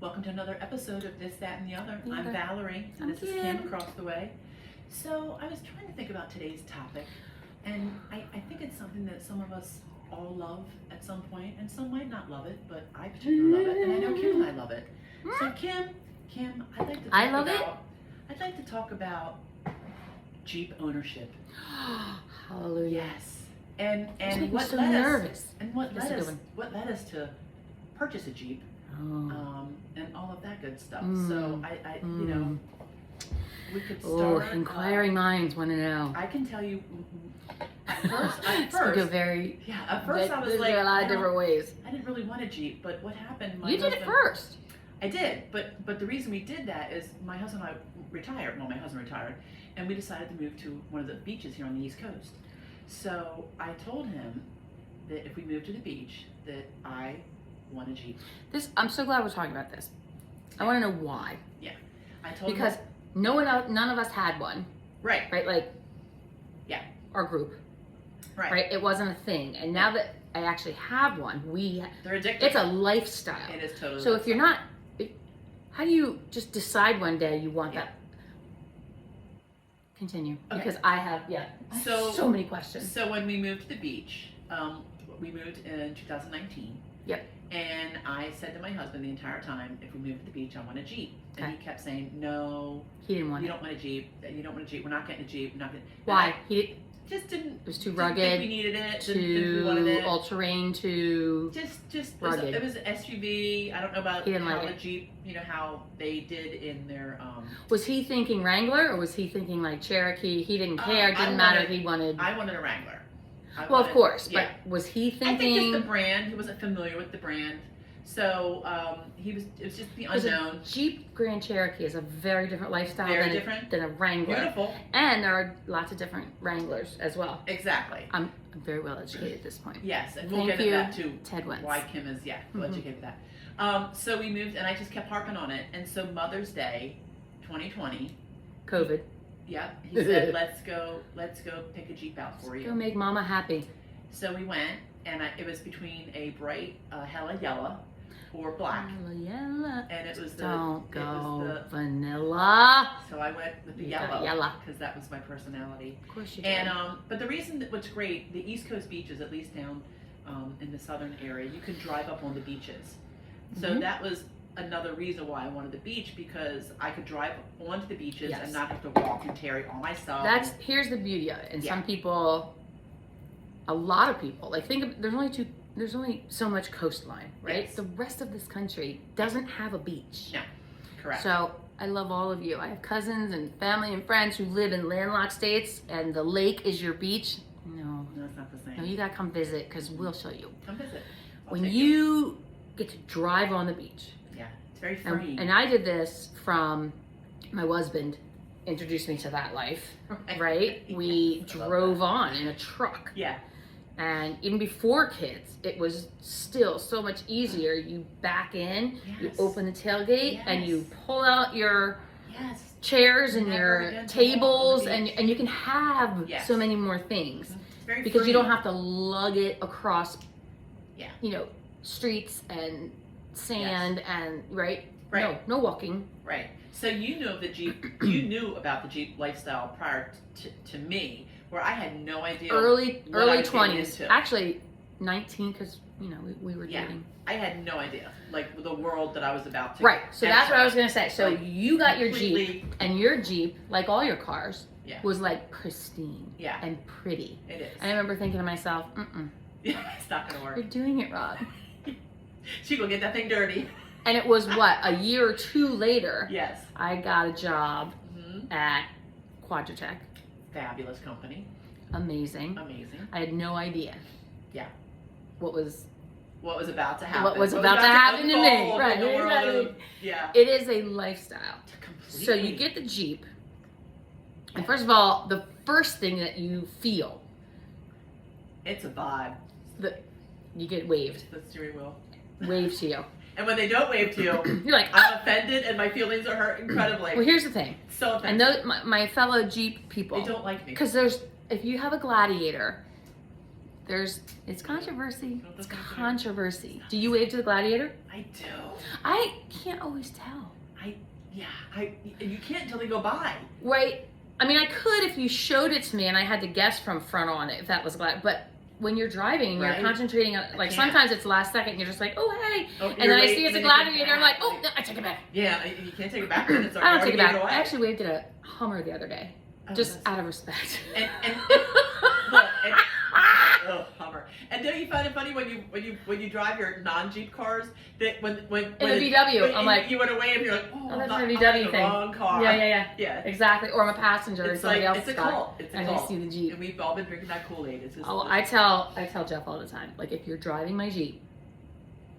Welcome to another episode of This, That, and the Other. The I'm Other. Valerie, and I'm this is Kim. Kim across the way. So I was trying to think about today's topic, and I think it's something that some of us all love at some point, and some might not love it, but I particularly love it, and I know Kim and I love it. So Kim, I'd like to talk I love it. I'd like to talk about Jeep ownership. Hallelujah. Yes. And Makes me what so led nervous. us and what That's led a us good what led us to purchase a Jeep. Oh. And all of that good stuff. So I you know, we could Oh, start. inquiring minds want to know. I can tell you. At It's gonna go first, very. yeah. At first, I was there's like, a lot of different ways. I didn't really want a Jeep, but what happened? You did it first. I did, but the reason we did that is my husband and I retired. Well, my husband retired, and we decided to move to one of the beaches here on the East Coast. So I told him that if we moved to the beach, that I want a Jeep. I'm so glad we're talking about this. I want to know why. I told Because him none of us had one, right, like, yeah, our group, right. right? It wasn't a thing, and now that I actually have one, They're addictive. it's a lifestyle. It is totally. So if you're not, how do you just decide one day you want Yeah. that? Continue, Okay. because I have so many questions. So when we moved to the beach, we moved in 2019. Yep. And I said to my husband the entire time, if we move to the beach, I want a Jeep. And Okay. he kept saying, no, He didn't want you it. don't want a Jeep. You don't want a Jeep. We're not getting a Jeep. We're not getting. Why? He Just didn't. it was too didn't think rugged, we needed it. Didn't think we wanted too it. all terrain, too. Just rugged. it was an SUV. I don't know about He didn't how like the it. Jeep, how they did in their. Was he thinking Wrangler or was he thinking like Cherokee? He didn't care. It I didn't matter. wanted- He wanted. I wanted a Wrangler. Well, of course, yeah. but was he I think just thinking? the brand. He wasn't familiar with the brand, so it was just the Because unknown. a Jeep Grand Cherokee is a very different lifestyle Very than, different. than a Wrangler. Beautiful. And there are lots of different Wranglers as well. Exactly. I'm very well educated at this point. Yes, and we'll Thank get into you, that too. Ted Wentz. Why Kim is well Mhm. educated with that. So we moved, and I just kept harping on it. And so Mother's Day, 2020. COVID. Yep. He said, "Let's go pick a Jeep out for Go you." make mama happy. So we went, and it was between a bright hella yellow or black, Yellow. and it was the. Don't it was go vanilla. So I went with the You got yellow yellow. because that was my personality. Of course you did. And but the reason that what's great, the East Coast beaches, at least down in the southern area, you can drive up on the beaches. So Mhm. that was another reason why I wanted the beach, because I could drive onto the beaches Yes. and not have to walk and carry all my stuff. Here's the beauty of it. And Yeah. some people, a lot of people, like there's only so much coastline, right? Yes. The rest of this country doesn't have a beach. No. Correct. So I love all of you. I have cousins and family and friends who live in landlocked states, and the lake is your beach. No, No, it's not the same. no, you gotta come visit because we'll show you. Come visit. I'll When take you get to drive on the beach, Yeah, it's very free. and I did this from my husband introduced me to that life, right? We Yes, I love drove that. on in a truck. Yeah. And even before kids, it was still so much easier. You back in, you Yes. open the tailgate, and you Yes. pull out your Yes. chairs and Never your again to walk on the tables, beach. and you can have Yes. so many more things It's very because free. you don't have to lug it across, Yeah. streets and sand and right. Right. No walking. Right. So you knew of the Jeep. You knew about the Jeep lifestyle prior to me, where I had no idea. Early what I was getting 20s, into. actually 19 because we were Yeah. dating. I had no idea, like the world that I was about to. Right. So that's what I was enter. gonna say. So Like, you got your Jeep, completely- and your Jeep, like all your cars, Yeah. was like pristine Yeah. and pretty. It is. And I remember thinking to myself, Yeah, it's not gonna you're work. doing it wrong. She gonna get that thing dirty. And it was what, a year or two later, Yes. I got a job Hmm. at Quadratech. Fabulous company. Amazing. Amazing. I had no idea. Yeah. What was What was about to happen? What was about to happen to me. unfold Right, in the world exactly. of- yeah. it is a lifestyle. Completely. So you get the Jeep, and first of all, the first thing that you feel, It's a vibe. you get waved, The steering wheel. waved to you. And when they don't wave to you, You're like, I'm offended and my feelings are hurt incredibly. well, here's the thing. So offended. And those, my fellow Jeep people, They don't like me. because if you have a Gladiator, It's controversy. Don't It's think so. controversy. Do you wave to the gladiator? I do. I can't always tell. You can't until they go by. Right? I mean, I could if you showed it to me and I had to guess from front on it if that was glad. But when you're driving, you're Right. concentrating on, like, can't. sometimes it's last second, you're just like, oh, hey. Oh, And you're then I late, see it's a and then you gladiator, think, I'm like, oh, no, I take it back. Yeah, you can't take it back. Then it's I don't already take it back. away. I actually waved at a Hummer the other day, Oh, just that's- out of respect. And oh, Hummer. And don't you find it funny when you drive your non-Jeep cars that when In a VW, I'm like, you went away and you're like, oh, that's I'm a not- VW I'm in the thing. wrong car. Yeah. Exactly. Or I'm a passenger in It's somebody like else's it's a car. cult. It's a And cult. I see the Jeep. And we've all been drinking that Kool-Aid. It's just Oh, I tell Jeff all the time, like, if you're driving my Jeep,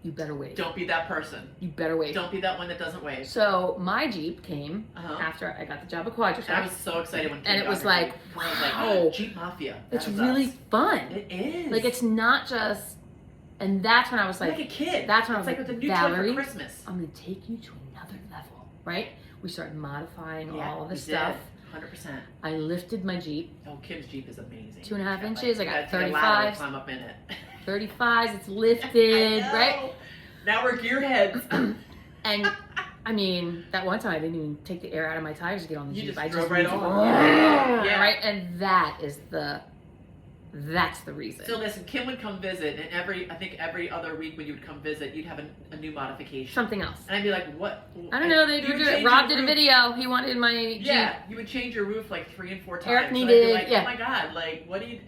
you better wave. don't be that person. You better wave. Don't be that one that doesn't wave. So my Jeep came Uh-huh. after I got the job at And I Quadritrac. was so excited when And Kim it was got her like, Jeep. I was like, wow. Jeep Mafia. That It's was really us. fun. It is. Like, it's not just, and that's when I was like like, a kid. that's when I it's was like like, with a new Valerie, toy for Christmas. I'm gonna take you to another level, right? We started modifying Yeah, all of the we stuff. did. 100%. I lifted my Jeep, Oh, Kim's Jeep is amazing. 2.5 Got, inches, I you got gotta take a ladder 35s. and climb up in it. 35s, it's lifted, I know. right? Now we're gearheads. And I mean, that one time I didn't even take the air out of my tires to get on the You Jeep. just I drove just right went, on. Yeah. right? And that's the reason. So listen, Kim would come visit, and I think every other week when you would come visit, you'd have a new modification. Something else. And I'd be like, what? I don't know, they You do would it. change Rob your did a roof. video. He wanted my Jeep. Yeah, you would change your roof like 3 and 4 times. Eric So I'd be needed- like, yeah. oh my god, like what do you?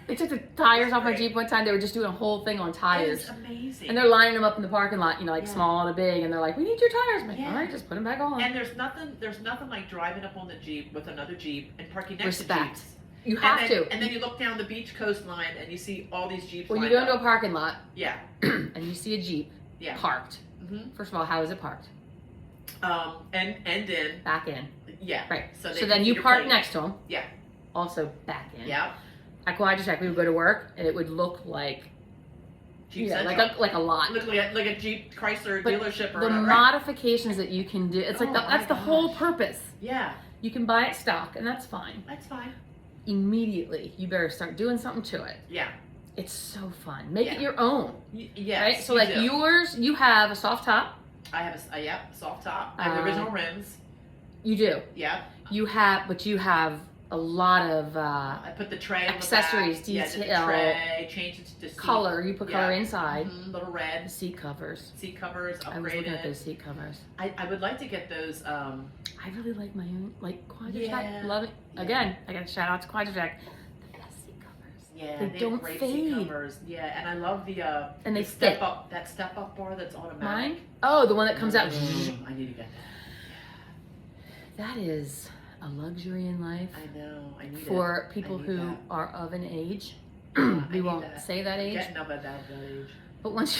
They took the tires off my great. Jeep one time. They were just doing a whole thing on tires. It's amazing. And they're lining them up in the parking lot, like Yeah. small to big. And they're like, we need your tires. I'm like, Yeah. all right, just put them back on. And there's nothing like driving up on the Jeep with another Jeep and parking next Respect. to Jeeps. You have and then, to. And then you look down the beach coastline and you see all these Jeeps. When you lined go into a up. parking lot Yeah. and you see a Jeep Yeah. parked, Mm-hmm. first of all, how is it parked? And then Back in. yeah. Right. So, So then you your park plate. next to them. Yeah. Also back in. Yeah. At Quadritrac, we would go to work and it would look like, Jeep like Central. a lot. Look like a Jeep Chrysler But dealership or the whatever. modifications that you can do, it's like Oh that's my the whole gosh. purpose. Yeah. You can buy it stock and that's fine. That's fine. Immediately, you better start doing something to it. Yeah. It's so fun. Make Yeah. it your own. Yes. Right? So you like do. yours, you have a soft top. I have a soft top. I have the original rims. You do. Yeah. You have a lot of I put the tray accessories, on the back. detail, Yeah, did the tray, changed it to seat. color. You put color Yeah. inside. Little The red seat covers. seat covers, I was looking at upgraded. those seat covers. I would like to get those. I really like my own, like Quadritrac. Yeah. Love it. Yeah. Again, I got to shout out to Quadritrac. The best seat covers. Yeah, They have don't great fade. seat covers. Yeah, and I love the And they the step fit. up step up bar that's automatic. Mine? Oh, the one that comes out. I need to get that. That is a luxury in life I know. I need for it. people I need who that. are of an age. I We need won't that. say that age, Getting up at that age. but once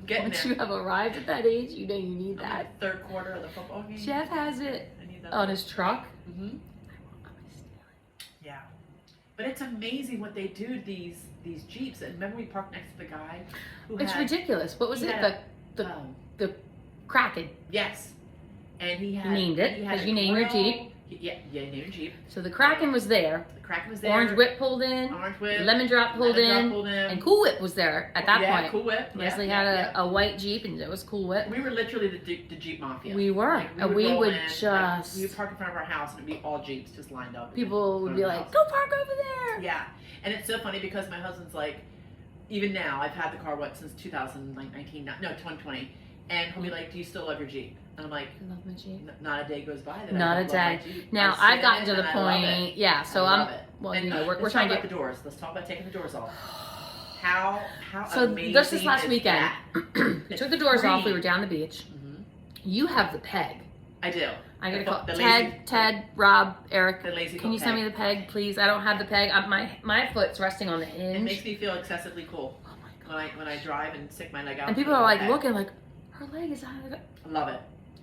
Getting once there. you have arrived at that age, you know you need I'm in that. the third quarter of the football game. Jeff has it I need that. on his truck. Mm-hmm. I'm gonna steal it. Yeah. But it's amazing what they do to these Jeeps. And remember we parked next to the guy who It's had ridiculous. What was he it? had The um, Kraken. yes. And he had named it, he had 'cause a you named your grill. Jeep. Yeah, you named your Jeep. So the Kraken was there. The Kraken was there. Orange Whip pulled in. Orange Whip. Lemon Drop pulled Lemon Drop in. pulled in. And Cool Whip was there at that yeah, point. Cool Whip. Yeah, Leslie yeah, had yeah. a white Jeep and it was Cool Whip. We were literally the Jeep Mafia. We were. Like, And we roll would in, just. like, we would park in front of our house and it'd be all Jeeps just lined up. People in would front be of the like, house. go park over there. Yeah. And it's so funny because my husband's like, even now, I've had the car, since 2020. And he'll be like, do you still love your Jeep? And I'm like, I love my Jeep. Not a day goes by that Not I a don't love my day. Jeep. Now I sit I've gotten in to it the and I love point, it. yeah. So I love I'm, it. well, And, you know, we're let's trying talk to about get. the doors. Let's talk about taking the doors off. How So amazing just this last is weekend, that? we took the doors off. We free. were down the beach. Mhm. You have the peg. I do. I gotta The call the Ted, Rob, Eric. The lazy Can you foot send peg. me the peg, please? I don't have the peg. My foot's resting on the It hinge. makes me feel excessively cool Oh my god. when I drive and stick my leg out. And people are like Okay. looking like, her leg is out of the. I love it.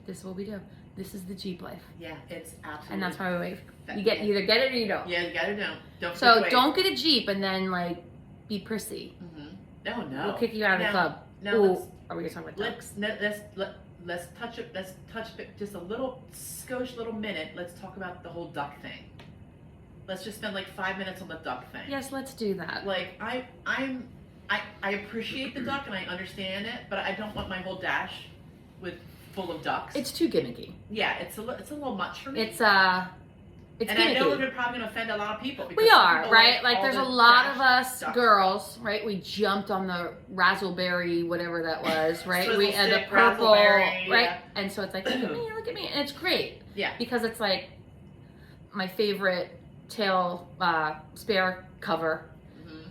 This is what we do. This is the Jeep life, Yeah, it's absolutely. and that's why we wave. That- You get either get it or you don't. Yeah, you gotta know. Don't. So wait. don't get a Jeep and then like be prissy. No, no. We'll kick you out of the Now- club. Now Ooh, are we gonna talk about let's ducks? let's touch it. Let's touch it just a little skosh little minute. Let's talk about the whole duck thing. let's just spend like 5 minutes on the duck thing. Yes, let's do that. Like I appreciate the duck and I understand it, but I don't want my whole dash full of ducks. It's too gimmicky. Yeah, it's a little much for me. It's and gimmicky. I know we're probably going to offend a lot of people. Because We are, people right? Like all there's a the lot of dash us ducks. girls, right? We jumped on the razzleberry, whatever that was, right? Swizzle We and the stick, purple, razzleberry, right? yeah. And so it's like, look at me, and it's great Yeah. because it's like my favorite tail spare cover. Mm-hmm.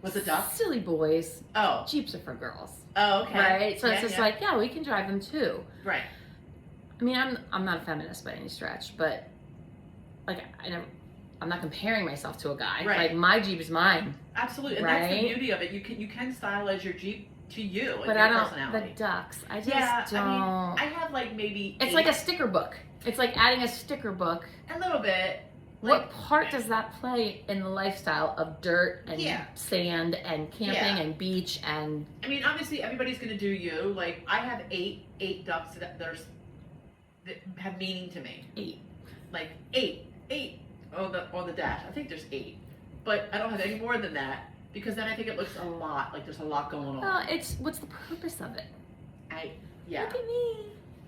Was it duck? Silly boys. Oh. Jeeps are for girls. Oh, okay. Right? So Yeah, it's just yeah. like, yeah, we can drive them too. Right. I mean, I'm not a feminist by any stretch, but like I'm not comparing myself to a guy. Right. Like my Jeep is mine. Absolutely, and that's the Right? beauty of it. You can stylize your Jeep to you and But your I don't. personality. The ducks, I just Yeah, don't. I mean, I have like maybe it's 8, like a sticker book. It's like adding a sticker book. a little bit. What part does that play in the lifestyle of dirt and Yeah. sand and camping Yeah. and beach and I mean, obviously, everybody's gonna do you. Like, I have eight ducks that have meaning to me. 8? Like eight on the dash. I think there's 8, but I don't have any more than that because then I think it looks a lot like there's a lot going on. Well, it's what's the purpose of it? Yeah. Look at me.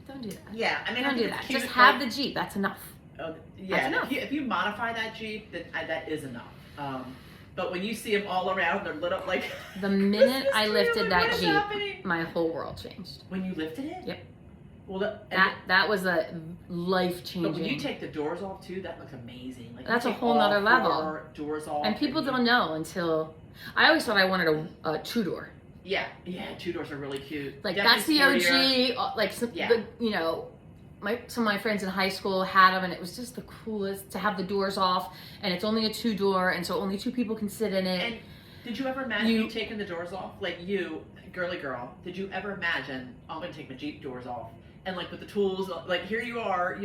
Don't do that. Yeah, I mean, I Don't think do it's that. cute, Just have like- the Jeep. That's enough. Yeah, That's enough. if you modify that Jeep, then that is enough. But when you see them all around, they're lit up like. The minute I Christmas tree, lifted I'm like, that what is Jeep, happening? my whole world changed. When you lifted it? Yep. Well, That was a life but when you changing. take the doors off too, that looks amazing. Like, you That's a take whole all nother 4 level. Doors off, And people you- don't know until. I always thought I wanted a 2-door. Yeah, 2 doors are really cute. Like Definitely that's the sportier. OG. Like some, Yeah. some of my friends in high school had them, and it was just the coolest to have the doors off. And it's only a 2-door, and so only 2 people can sit in it. And did you ever imagine You- you taking the doors off? Like you, girly girl, did you ever imagine, oh, I'm going to take my Jeep doors off? And like with the tools, like here you are,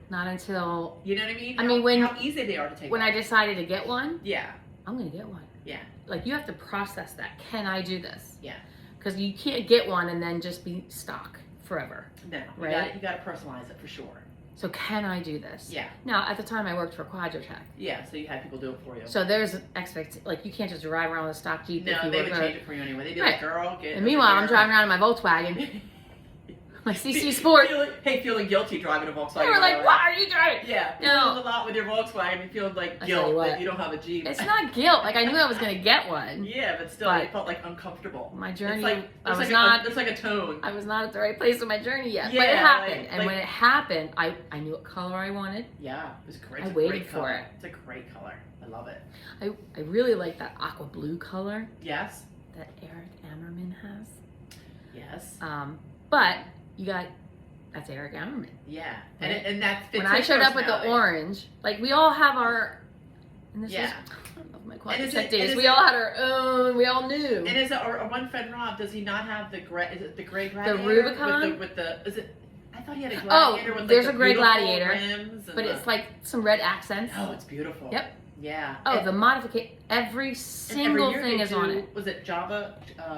Not until you know what I mean? I mean, how easy they are to take when off. I decided to get one, Yeah, I'm gonna get one. yeah, Like you have to process that. Can I do this? yeah. Because you can't get one and then just be stock forever. No, Right? you got to personalize it for sure. So can I do this? Yeah, Now at the time I worked for Quadratech, yeah. So you had people do it for you. so there's an like you can't just drive around with a stock Jeep. if No, you they work would for- change it for you anyway. They'd be Right. like, girl, get. And meanwhile, I'm driving around in my Volkswagen, my CC Sport. Feeling guilty driving a Volkswagen. They were like, "Why are you driving?" Yeah, No. feeling a lot with your Volkswagen and feeling like I tell you guilt what. that you don't have a Jeep. It's not guilt. Like I knew I was gonna get one. Yeah, but still, But it felt like uncomfortable. My journey, It's like, I was there's not. There's like a tone. I was not at the right place in my journey yet, but Yeah, it happened. like- and like- when it happened, I knew what color I wanted. Yeah, it was great. I It's a waited great for color. it. It's a great color. I love it. I really like that aqua blue color Yes, that Eric Ammerman has. yes, But you got that's Eric Ammerman. yeah, Right. and that fits When I his showed up with the personality. orange, like we all have our. And this Yeah. was I love my And is Quadratech it- days. and is We it- all had our own. We all knew. And is it our one friend Rob? Does he not have the gray? Is it the gray gladiator? Rubicon? With the is it? I thought he had a Oh, gladiator with like there's the a gray beautiful gladiator, rims and but the- it's like some red accents. oh, it's beautiful. Yep. Yeah. Oh, And- the modification. Every and single every year thing they is on do- it. Was it Java?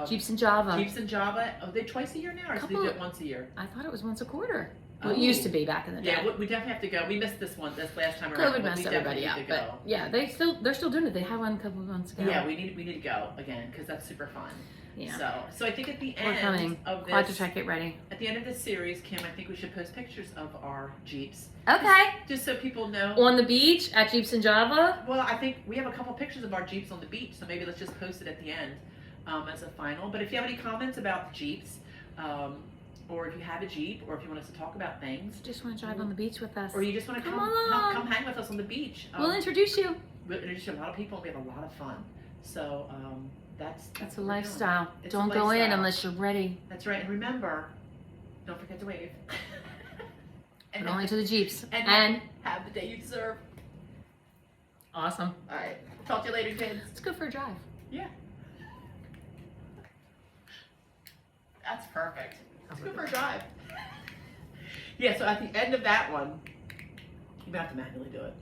Jeeps and Java. Jeeps and Java. Are they twice a year now, or do they do it Couple- once a year? I thought it was once a quarter. Well, it Oh. used to be back in the day. Yeah, we definitely have to go. We missed this last time around. COVID but messed we everybody definitely up, need to go. but yeah, they're still doing it. They had one a couple of months ago. Yeah, we need to go again because that's super fun. Yeah. So I think at the We're end coming. of this, Quadratech, get ready. at the end of this series, Kim, I think we should post pictures of our Jeeps, Okay. just so people know. On the beach at Jeeps and Java. Well, I think we have a couple pictures of our Jeeps on the beach, so maybe let's just post it at the end as a final. But if you have any comments about Jeeps, or if you have a Jeep, or if you want us to talk about things, Just want to drive on the beach with us. or you just want to Come come along. come hang with us on the beach, We'll introduce you. we'll introduce you to a lot of people. And we have a lot of fun. So that's It's a what we're doing. lifestyle. It's a Don't go in lifestyle. unless you're ready. That's right. And remember, don't forget to wave. But only to the Jeeps. and And have the day you deserve. awesome. All right. Talk to you later, kids. Let's go for a drive. Yeah. That's perfect. Let's go for a drive. Yeah, so at the end of that one, you're going to have to manually do it.